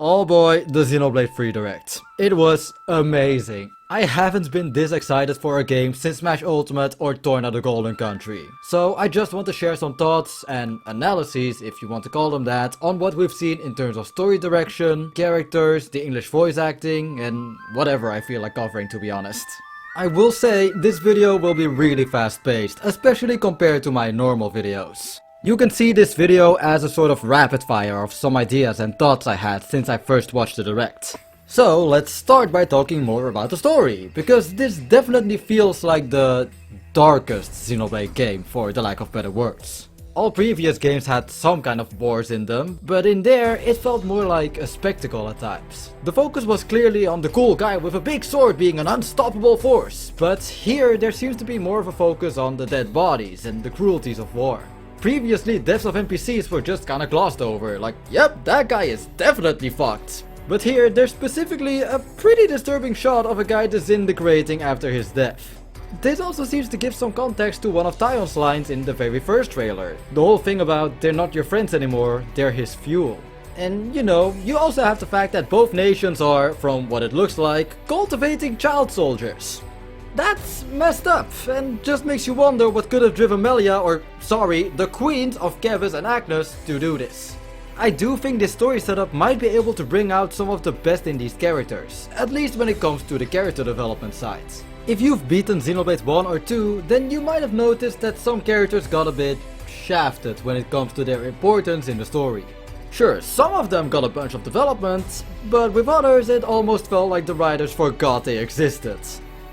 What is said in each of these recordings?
Oh boy, the Xenoblade 3 Direct. It was amazing. I haven't been this excited for a game since Smash Ultimate or Torna the Golden Country. So I just want to share some thoughts and analyses, if you want to call them that, on what we've seen in terms of story direction, characters, the English voice acting, and whatever I feel like covering, to be honest. I will say this video will be really fast paced, especially compared to my normal videos. You can see this video as a sort of rapid fire of some ideas and thoughts I had since I first watched the Direct. So let's start by talking more about the story, because this definitely feels like the darkest Xenoblade game, for the lack of better words. All previous games had some kind of wars in them, but in there it felt more like a spectacle at times. The focus was clearly on the cool guy with a big sword being an unstoppable force, but here there seems to be more of a focus on the dead bodies and the cruelties of war. Previously, deaths of NPCs were just kinda glossed over, like, yep, that guy is definitely fucked. But here, there's specifically a pretty disturbing shot of a guy disintegrating after his death. This also seems to give some context to one of Tayon's lines in the very first trailer. The whole thing about they're not your friends anymore, they're his fuel. And you know, you also have the fact that both nations are, from what it looks like, cultivating child soldiers. That's messed up, and just makes you wonder what could have driven Melia, or sorry, the queens of Keves and Agnes, to do this. I do think this story setup might be able to bring out some of the best in these characters, at least when it comes to the character development side. If you've beaten Xenoblade 1 or 2, then you might have noticed that some characters got a bit shafted when it comes to their importance in the story. Sure, some of them got a bunch of development, but with others it almost felt like the writers forgot they existed.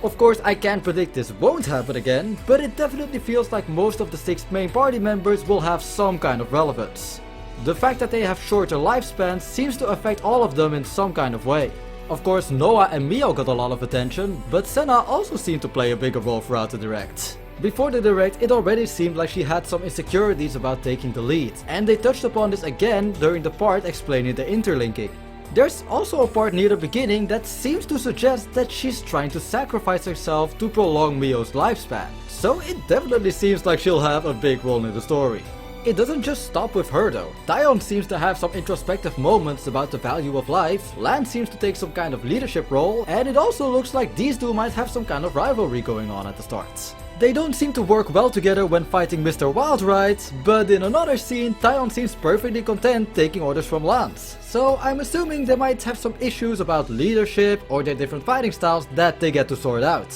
Of course, I can't predict this won't happen again, but it definitely feels like most of the 6 main party members will have some kind of relevance. The fact that they have shorter lifespans seems to affect all of them in some kind of way. Of course, Noah and Mio got a lot of attention, but Senna also seemed to play a bigger role throughout the Direct. Before the Direct, it already seemed like she had some insecurities about taking the lead, and they touched upon this again during the part explaining the interlinking. There's also a part near the beginning that seems to suggest that she's trying to sacrifice herself to prolong Mio's lifespan, so it definitely seems like she'll have a big role in the story. It doesn't just stop with her though. Tayon seems to have some introspective moments about the value of life, Lan seems to take some kind of leadership role, and it also looks like these two might have some kind of rivalry going on at the start. They don't seem to work well together when fighting Mr. Wildride, but in another scene Tayon seems perfectly content taking orders from Lance. So I'm assuming they might have some issues about leadership or their different fighting styles that they get to sort out.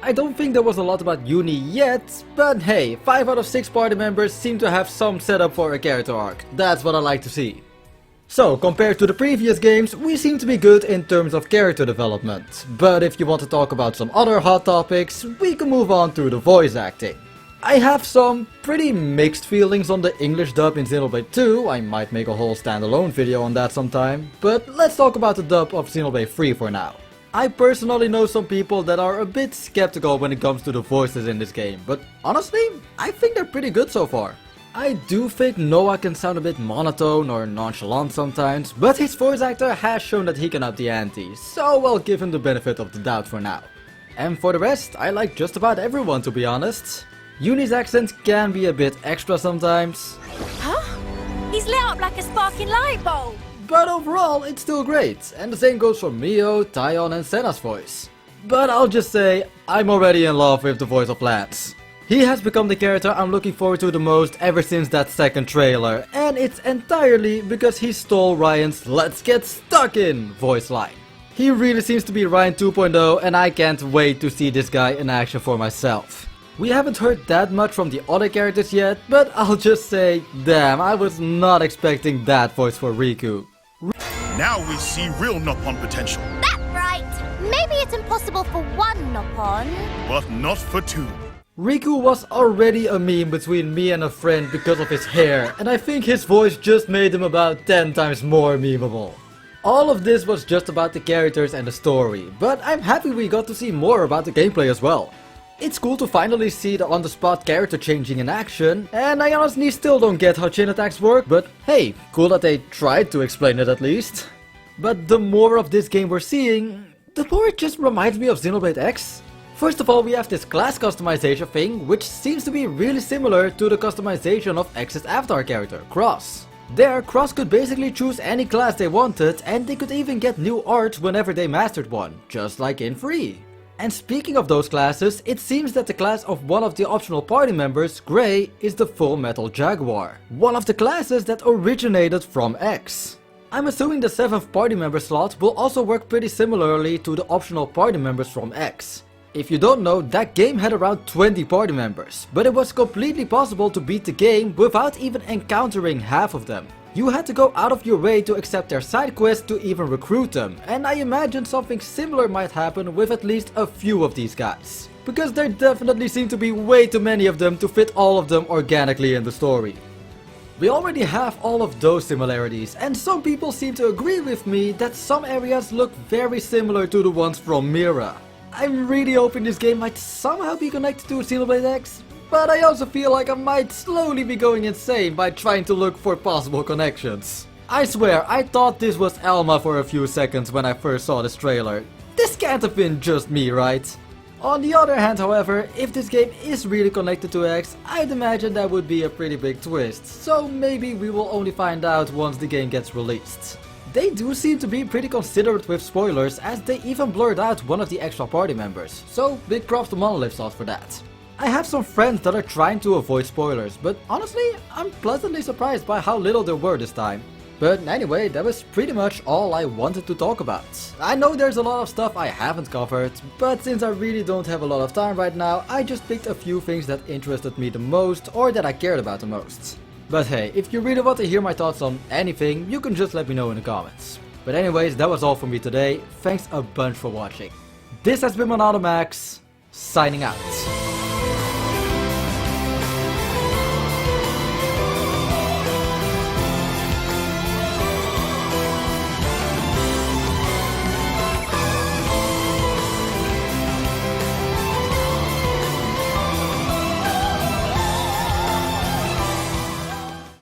I don't think there was a lot about Uni yet, but hey, 5 out of 6 party members seem to have some setup for a character arc. That's what I like to see. So, compared to the previous games, we seem to be good in terms of character development. But if you want to talk about some other hot topics, we can move on to the voice acting. I have some pretty mixed feelings on the English dub in Xenoblade 2, I might make a whole standalone video on that sometime, but let's talk about the dub of Xenoblade 3 for now. I personally know some people that are a bit skeptical when it comes to the voices in this game, but honestly, I think they're pretty good so far. I do think Noah can sound a bit monotone or nonchalant sometimes, but his voice actor has shown that he can up the ante, so I'll give him the benefit of the doubt for now. And for the rest, I like just about everyone, to be honest. Uni's accent can be a bit extra sometimes. Huh? He's lit up like a sparking light bulb! But overall, it's still great, and the same goes for Mio, Tayon and Senna's voice. But I'll just say, I'm already in love with the voice of Lance. He has become the character I'm looking forward to the most ever since that second trailer, and it's entirely because he stole Ryan's "Let's get stuck in" voice line. He really seems to be Ryan 2.0, and I can't wait to see this guy in action for myself. We haven't heard that much from the other characters yet, but I'll just say, damn, I was not expecting that voice for Riku. Now we see real Noppon potential. That's right! Maybe it's impossible for one Noppon, But not for 2. Riku was already a meme between me and a friend because of his hair, and I think his voice just made him about 10 times more memeable. All of this was just about the characters and the story, but I'm happy we got to see more about the gameplay as well. It's cool to finally see the on-the-spot character changing in action, and I honestly still don't get how chain attacks work, but hey, cool that they tried to explain it at least. But the more of this game we're seeing, the more it just reminds me of Xenoblade X. First of all, we have this class customization thing, which seems to be really similar to the customization of X's avatar character, Cross. There, Cross could basically choose any class they wanted, and they could even get new art whenever they mastered one, just like in Free. And speaking of those classes, it seems that the class of one of the optional party members, Grey, is the Full Metal Jaguar, one of the classes that originated from X. I'm assuming the 7th party member slot will also work pretty similarly to the optional party members from X. If you don't know, that game had around 20 party members, but it was completely possible to beat the game without even encountering half of them. You had to go out of your way to accept their side quests to even recruit them, and I imagine something similar might happen with at least a few of these guys. Because there definitely seem to be way too many of them to fit all of them organically in the story. We already have all of those similarities, and some people seem to agree with me that some areas look very similar to the ones from Mira. I'm really hoping this game might somehow be connected to Xenoblade X, but I also feel like I might slowly be going insane by trying to look for possible connections. I swear, I thought this was Alma for a few seconds when I first saw this trailer. This can't have been just me, right? On the other hand, however, if this game is really connected to X, I'd imagine that would be a pretty big twist, so maybe we will only find out once the game gets released. They do seem to be pretty considerate with spoilers, as they even blurred out one of the extra party members, so big props to Monolith Sauce for that. I have some friends that are trying to avoid spoilers, but honestly, I'm pleasantly surprised by how little there were this time. But anyway, that was pretty much all I wanted to talk about. I know there's a lot of stuff I haven't covered, but since I really don't have a lot of time right now, I just picked a few things that interested me the most or that I cared about the most. But hey, if you really want to hear my thoughts on anything, you can just let me know in the comments. But anyways, that was all for me today. Thanks a bunch for watching. This has been Max, signing out.